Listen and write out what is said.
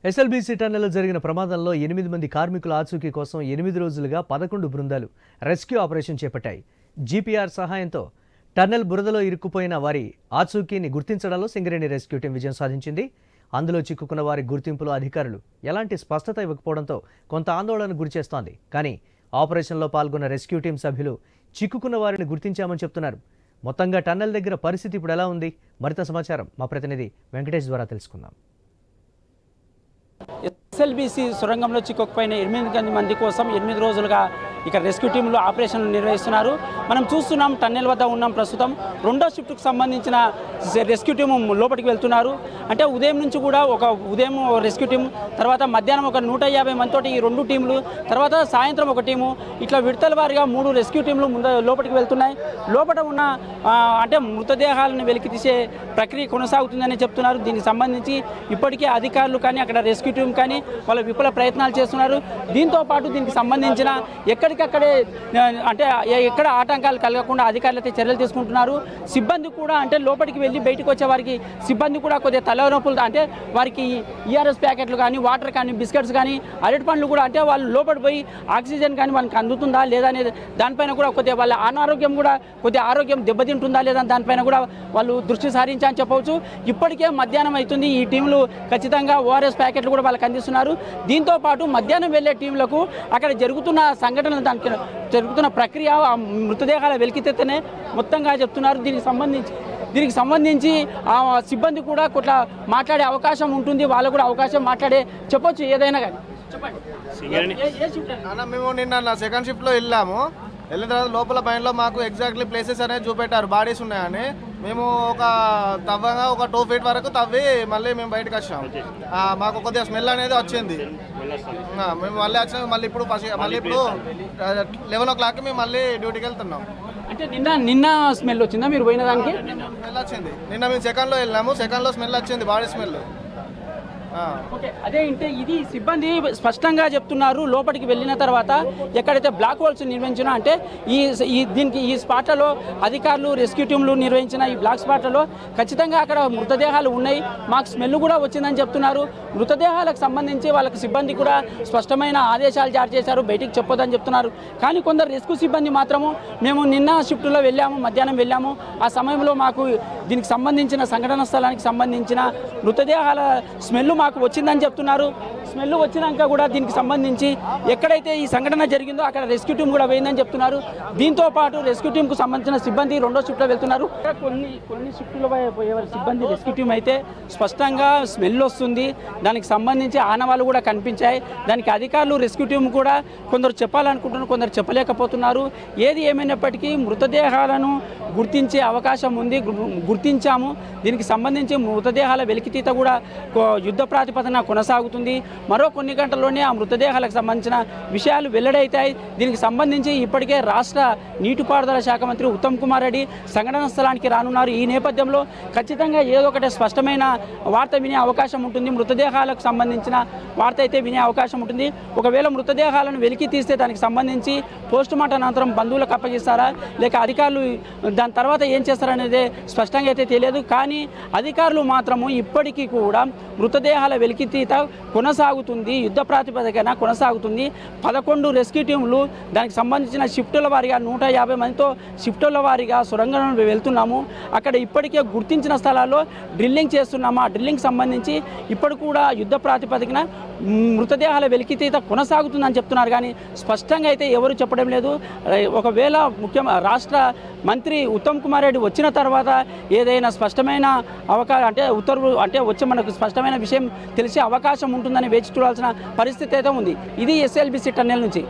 SLBC టన్నెల్లో జరిగిన ప్రమాదంలో 8 మంది కార్మికుల ఆచూకీ కోసం 8 రోజులుగా 11 బృందాలు రెస్క్యూ ఆపరేషన్ చేపట్టాయి. జీపీఆర్ సహాయంతో టన్నెల్ బురదలో ఇరుక్కుపోయిన వారి ఆచూకీని గుర్తించడంలో సింగరేణి రెస్క్యూ టీం విజయం సాధించింది. అందులో చిక్కుకున్న వారి గుర్తింపులో అధికారులు ఎలాంటి స్పష్టత ఇవ్వకపోవడంతో కొంత ఆందోళనకు గురిచేస్తోంది. కానీ ఆపరేషన్లో పాల్గొన్న రెస్క్యూ టీం సభ్యులు చిక్కుకున్న వారిని గుర్తించామని చెప్తున్నారు. మొత్తంగా టన్నెల్ దగ్గర పరిస్థితి ఇప్పుడు ఎలా ఉంది? మరింత సమాచారం మా ప్రతినిధి వెంకటేష్ ద్వారా తెలుసుకుందాం. ఎస్ఎల్బీసీ సొరంగంలో చిక్కుకుపోయిన 8 మంది కోసం 8 రోజులుగా ఇక్కడ రెస్క్యూ టీంలు ఆపరేషన్లు నిర్వహిస్తున్నారు. మనం చూస్తున్నాం, టన్నెల్ వద్ద ఉన్నాం ప్రస్తుతం. రెండో షిఫ్ట్కు సంబంధించిన రెస్క్యూ టీం లోపలికి వెళ్తున్నారు. అంటే ఉదయం నుంచి కూడా ఉదయం రెస్క్యూ టీం, తర్వాత మధ్యాహ్నం ఒక 150 మందితోటి ఈ 2 టీంలు, తర్వాత సాయంత్రం ఒక టీము, ఇట్లా విడతల వారిగా 3 రెస్క్యూ టీంలు లోపలికి వెళ్తున్నాయి. లోపల ఉన్న అంటే మృతదేహాలను వెలికి తీసే ప్రక్రియ కొనసాగుతుందని చెప్తున్నారు. దీనికి సంబంధించి ఇప్పటికే అధికారులు కానీ అక్కడ రెస్క్యూ టీం కానీ వాళ్ళ విఫల ప్రయత్నాలు చేస్తున్నారు. దీంతో పాటు దీనికి సంబంధించిన ఎక్కడికక్కడే అంటే ఎక్కడ ఆటంకాలు కలగకుండా అధికారులు అయితే చర్యలు తీసుకుంటున్నారు. సిబ్బంది కూడా అంటే లోపలికి వెళ్ళి బయటకు వచ్చే వారికి సిబ్బంది కూడా కొద్దిగా తలనొప్పులు, అంటే వారికి ఈఆర్ఎస్ ప్యాకెట్లు కానీ, వాటర్ కానీ, బిస్కెట్స్ కానీ, అరటి పండ్లు కూడా, అంటే వాళ్ళు లోపలికి పోయి ఆక్సిజన్ కానీ వాళ్ళకి అందుతుందా లేదా అనేది దానిపైన కూడా కొద్దిగా వాళ్ళ అనారోగ్యం కూడా కొద్దిగా ఆరోగ్యం దెబ్బతింటుందా లేదా దానిపైన కూడా వాళ్ళు దృష్టి సారించాలని చెప్పవచ్చు. ఇప్పటికే మధ్యాహ్నం అవుతుంది. ఈ టీంలు ఖచ్చితంగా ఓఆర్ఎస్ ప్యాకెట్లు కూడా వాళ్ళకి అందిస్తున్నారు. దీంతో పాటు మధ్యాహ్నం వెళ్ళే టీంలకు అక్కడ జరుగుతున్న సంఘటనలు, దానికి జరుగుతున్న ప్రక్రియ, మృతదేహాల వెలికితేనే మొత్తంగా చెప్తున్నారు. దీనికి సంబంధించి ఆ సిబ్బంది కూడా కొట్లా మాట్లాడే అవకాశం ఉంటుంది. వాళ్ళకు కూడా అవకాశం చెప్పొచ్చు ఏదైనా కానీ. మేము నిన్న సెకండ్ షిఫ్ట్లో వెళ్ళిన తర్వాత లోపల పైనలో మాకు ఎగ్జాక్ట్లీ ప్లేసెస్ అనేది చూపెట్టారు, బాడీస్ ఉన్నాయని. మేము ఒక 2 ఫీట్ వరకు తవ్వి మళ్ళీ మేము బయటకు వచ్చాము. మాకు కొద్దిగా స్మెల్ అనేది వచ్చింది. మేము మళ్ళీ వచ్చినాం. మళ్ళీ ఇప్పుడు 11 o'clockకి మేము మళ్ళీ డ్యూటీకి వెళ్తున్నాం. అంటే నిన్న స్మెల్ వచ్చిందా మీరు పోయిన దానికి? స్మెల్ వచ్చింది. నిన్న మేము సెకండ్లో వెళ్ళాము. సెకండ్లో స్మెల్ వచ్చింది, బాడీ స్మెల్. అదే అంటే ఇది సిబ్బంది స్పష్టంగా చెప్తున్నారు. లోపలికి వెళ్ళిన తర్వాత ఎక్కడైతే బ్లాక్ హోల్స్ నిర్వహించినా, అంటే ఈ స్పాట్లలో అధికారులు రెస్క్యూ టీంలు నిర్వహించిన ఈ బ్లాక్ స్పాట్లలో ఖచ్చితంగా అక్కడ మృతదేహాలు ఉన్నాయి. మాకు స్మెల్ కూడా వచ్చిందని చెప్తున్నారు. మృతదేహాలకు సంబంధించి వాళ్ళకి సిబ్బంది కూడా స్పష్టమైన ఆదేశాలు జారీ చేశారు, బయటికి చెప్పొద్దని చెప్తున్నారు. కానీ కొందరు రెస్క్యూ సిబ్బంది మాత్రము మేము నిన్న షిఫ్ట్లో వెళ్ళాము, మధ్యాహ్నం వెళ్ళాము, ఆ సమయంలో మాకు దీనికి సంబంధించిన సంఘటన స్థలానికి సంబంధించిన మృతదేహాల స్మెల్ మాకు వచ్చిందని చెప్తున్నారు. స్మెల్ వచ్చినాక కూడా దీనికి సంబంధించి ఎక్కడైతే ఈ సంఘటన జరిగిందో అక్కడ రెస్క్యూ టీం కూడా పోయిందని చెప్తున్నారు. దీంతో పాటు రెస్క్యూ టీంకు సంబంధించిన సిబ్బంది రెండో షిఫ్ట్లో వెళ్తున్నారు. కొన్ని షిఫ్ట్లో పోయే సిబ్బంది రెస్క్యూ టీం అయితే స్పష్టంగా స్మెల్ వస్తుంది, దానికి సంబంధించి ఆనవాళ్ళు కూడా కనిపించాయి. దానికి అధికారులు రెస్క్యూ టీం కూడా కొందరు చెప్పాలనుకుంటున్నారు, కొందరు చెప్పలేకపోతున్నారు. ఏది ఏమైనప్పటికీ మృతదేహాలను గుర్తించే అవకాశం ఉంది, గుర్తించాము. దీనికి సంబంధించి మృతదేహాల వెలికితీత కూడా యుద్ధ ప్రాతిపదన కొనసాగుతుంది. మరో కొన్ని గంటల్లోనే ఆ మృతదేహాలకు సంబంధించిన విషయాలు వెల్లడైతాయి. దీనికి సంబంధించి ఇప్పటికే రాష్ట్ర నీటిపారుదల శాఖ మంత్రి ఉత్తమ్ కుమార్ రెడ్డి సంఘటన స్థలానికి రానున్నారు. ఈ నేపథ్యంలో ఖచ్చితంగా ఏదో ఒకటి స్పష్టమైన వార్త వినే అవకాశం ఉంటుంది. మృతదేహాలకు సంబంధించిన వార్త అయితే వినే అవకాశం ఉంటుంది. ఒకవేళ మృతదేహాలను వెలికి తీస్తే దానికి సంబంధించి పోస్టుమార్టం అనంతరం బంధువులకు అప్పగిస్తారా, లేక అధికారులు దాని తర్వాత ఏం చేస్తారనేది స్పష్టంగా అయితే తెలియదు. కానీ అధికారులు మాత్రము ఇప్పటికీ కూడా మృతదేహాల వెలికితీత కొనసాగుతుంది, యుద్ధ ప్రాతిపదికన కొనసాగుతుంది. 11 రెస్క్యూ టీంలు, దానికి సంబంధించిన షిఫ్టుల వారీగా 150 మందితో షిఫ్టుల వారీగా సొరంగంలో వెళ్తున్నాము. అక్కడ ఇప్పటికే గుర్తించిన స్థలాల్లో డ్రిల్లింగ్ చేస్తున్నాము. ఆ డ్రిల్లింగ్ సంబంధించి ఇప్పుడు కూడా యుద్ధ ప్రాతిపదికన మృతదేహాల వెలికితీత కొనసాగుతుందని చెప్తున్నారు. కానీ స్పష్టంగా అయితే ఎవరు చెప్పడం లేదు. ఒకవేళ రాష్ట్ర మంత్రి ఉత్తమ్ కుమార్ రెడ్డి వచ్చిన తర్వాత ఏదైనా స్పష్టమైన ఉత్తర్వు వచ్చి మనకు స్పష్టమైన విషయం తెలిసే అవకాశం ఉంటుందని వేచి చూడాల్సిన పరిస్థితి అయితే ఉంది. ఇది ఎస్ఎల్బీసీ టన్నెల్ నుంచి.